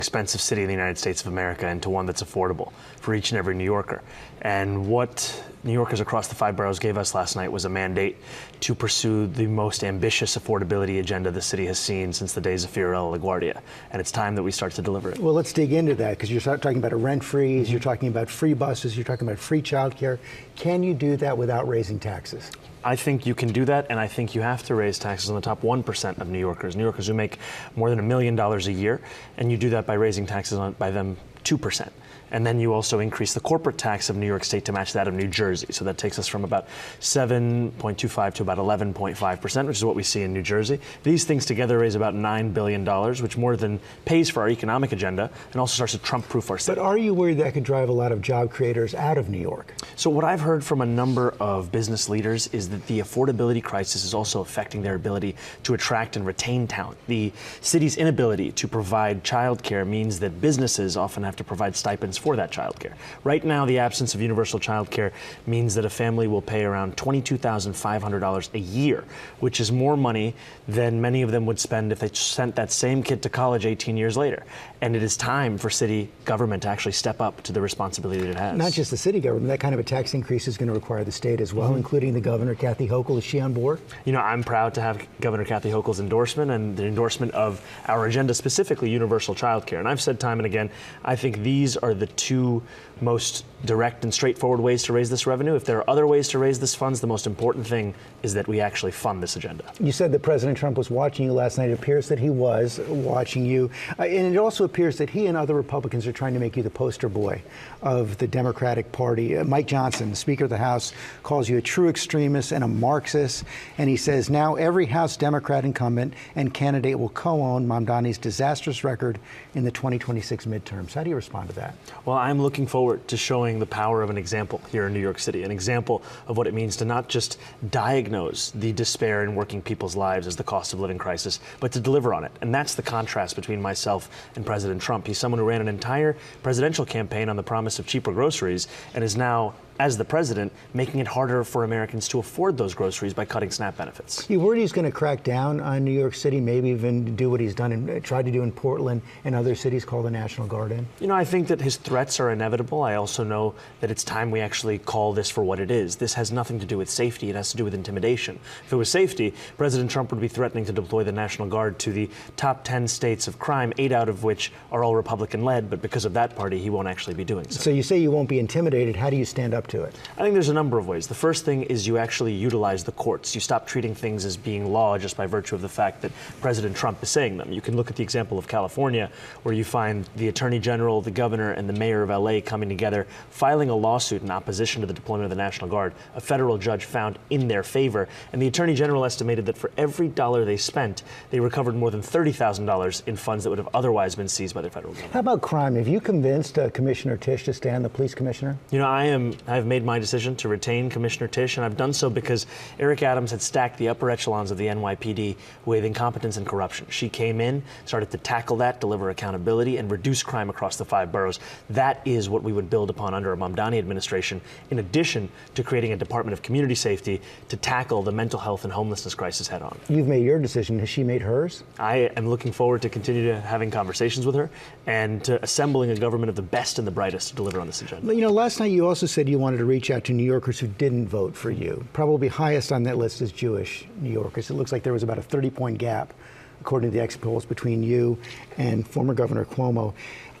expensive city in the United States of America into one that's affordable for each and every New Yorker. And what New Yorkers across the 5 boroughs gave us last night was a mandate to pursue the most ambitious affordability agenda the city has seen since the days of Fiorello LaGuardia. And it's time that we start to deliver it. Well, let's dig into that, because you're talking about a rent freeze, you're talking about free buses, you're talking about free childcare. Can you do that without raising taxes? I think you can do that, and I think you have to raise taxes on the top 1% of New Yorkers who make more than $1 million a year, and you do that by raising taxes by them 2%. And then you also increase the corporate tax of New York State to match that of New Jersey. So that takes us from about 7.25 to about 11.5%, which is what we see in New Jersey. These things together raise about $9 billion, which more than pays for our economic agenda and also starts to Trump-proof our city. But are you worried that could drive a lot of job creators out of New York? So what I've heard from a number of business leaders is that the affordability crisis is also affecting their ability to attract and retain talent. The city's inability to provide childcare means that businesses often have to provide stipends for that childcare. Right now, the absence of universal childcare means that a family will pay around $22,500 a year, which is more money than many of them would spend if they sent that same kid to college 18 years later. And it is time for city government to actually step up to the responsibility that it has. Not just the city government, that kind of a tax increase is going to require the state as well, including the governor, Kathy Hochul. Is she on board? You know, I'm proud to have Governor Kathy Hochul's endorsement and the endorsement of our agenda, specifically universal childcare. And I've said time and again, I think these are the two most direct and straightforward ways to raise this revenue. If there are other ways to raise this funds, the most important thing is that we actually fund this agenda. You said that President Trump was watching you last night. It appears that he was watching you. And it also appears that he and other Republicans are trying to make you the poster boy of the Democratic Party. Mike Johnson, the Speaker of the House, calls you a true extremist and a Marxist. And he says now every House Democrat incumbent and candidate will co-own Mamdani's disastrous record in the 2026 midterms. How do you respond to that? Well, I'm looking forward to showing the power of an example here in New York City, an example of what it means to not just diagnose the despair in working people's lives as the cost of living crisis, but to deliver on it. And that's the contrast between myself and President Trump. He's someone who ran an entire presidential campaign on the promise of cheaper groceries and is now, as the president, making it harder for Americans to afford those groceries by cutting SNAP benefits. You worried he's going to crack down on New York City, maybe even do what he's done and tried to do in Portland and other cities, call the National Guard in? You know, I think that his threats are inevitable. I also know that it's time we actually call this for what it is. This has nothing to do with safety. It has to do with intimidation. If it was safety, President Trump would be threatening to deploy the National Guard to the top 10 states of crime, 8 out of which are all Republican-led, but because of that party, he won't actually be doing so. So you say you won't be intimidated. How do you stand up to it? I think there's a number of ways. The first thing is you actually utilize the courts. You stop treating things as being law just by virtue of the fact that President Trump is saying them. You can look at the example of California, where you find the Attorney General, the Governor, and the Mayor of LA coming together, filing a lawsuit in opposition to the deployment of the National Guard. A federal judge found in their favor, and the Attorney General estimated that for every dollar they spent, they recovered more than $30,000 in funds that would have otherwise been seized by the federal government. How about crime? Have you convinced Commissioner Tisch to stay on the police commissioner? You know, I've made my decision to retain Commissioner Tisch, and I've done so because Eric Adams had stacked the upper echelons of the NYPD with incompetence and corruption. She came in, started to tackle that, deliver accountability, and reduce crime across the 5 boroughs. That is what we would build upon under a Mamdani administration, in addition to creating a Department of Community Safety to tackle the mental health and homelessness crisis head on. You've made your decision. Has she made hers? I am looking forward to continue to having conversations with her and to assembling a government of the best and the brightest to deliver on this agenda. You know, last night you also said you wanted to reach out to New Yorkers who didn't vote for you. Probably highest on that list is Jewish New Yorkers. It looks like there was about a 30-point gap, according to the exit polls, between you and former Governor Cuomo.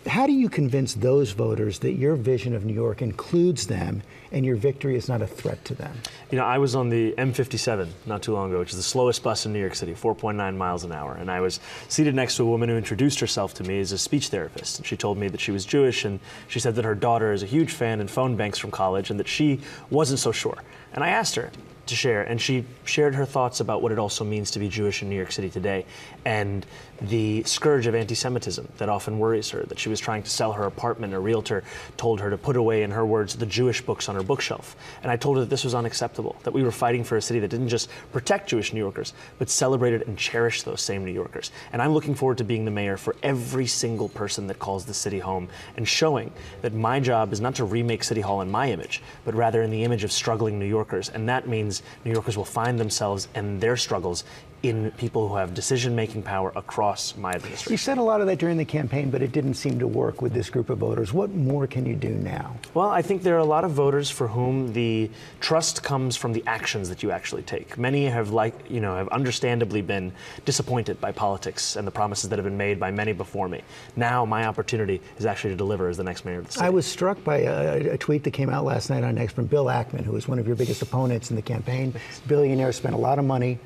How do you convince those voters that your vision of New York includes them and your victory is not a threat to them? You know, I was on the M57 not too long ago, which is the slowest bus in New York City, 4.9 miles an hour. And I was seated next to a woman who introduced herself to me as a speech therapist. And she told me that she was Jewish, and she said that her daughter is a huge fan in phone banks from college and that she wasn't so sure. And I asked her to share, and she shared her thoughts about what it also means to be Jewish in New York City today and the scourge of anti-Semitism that often worries her, that she was trying to sell her apartment. A realtor told her to put away, in her words, the Jewish books on her bookshelf. And I told her that this was unacceptable, that we were fighting for a city that didn't just protect Jewish New Yorkers, but celebrated and cherished those same New Yorkers. And I'm looking forward to being the mayor for every single person that calls the city home and showing that my job is not to remake City Hall in my image, but rather in the image of struggling New Yorkers. And that means New Yorkers will find themselves and their struggles in people who have decision-making power across my You administration. said a lot of that during the campaign, but it didn't seem to work with this group of voters. What more can you do now? Well, I think there are a lot of voters for whom the trust comes from the actions that you actually take. Many have have understandably been disappointed by politics and the promises that have been made by many before me. Now my opportunity is actually to deliver as the next mayor of the city. I was struck by a tweet that came out last night on X from Bill Ackman, who was one of your biggest opponents in the campaign. Billionaire, spent a lot of money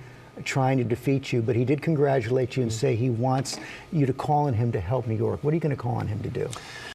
trying to defeat you, but he did congratulate you and say he wants you to call on him to help New York. What are you going to call on him to do?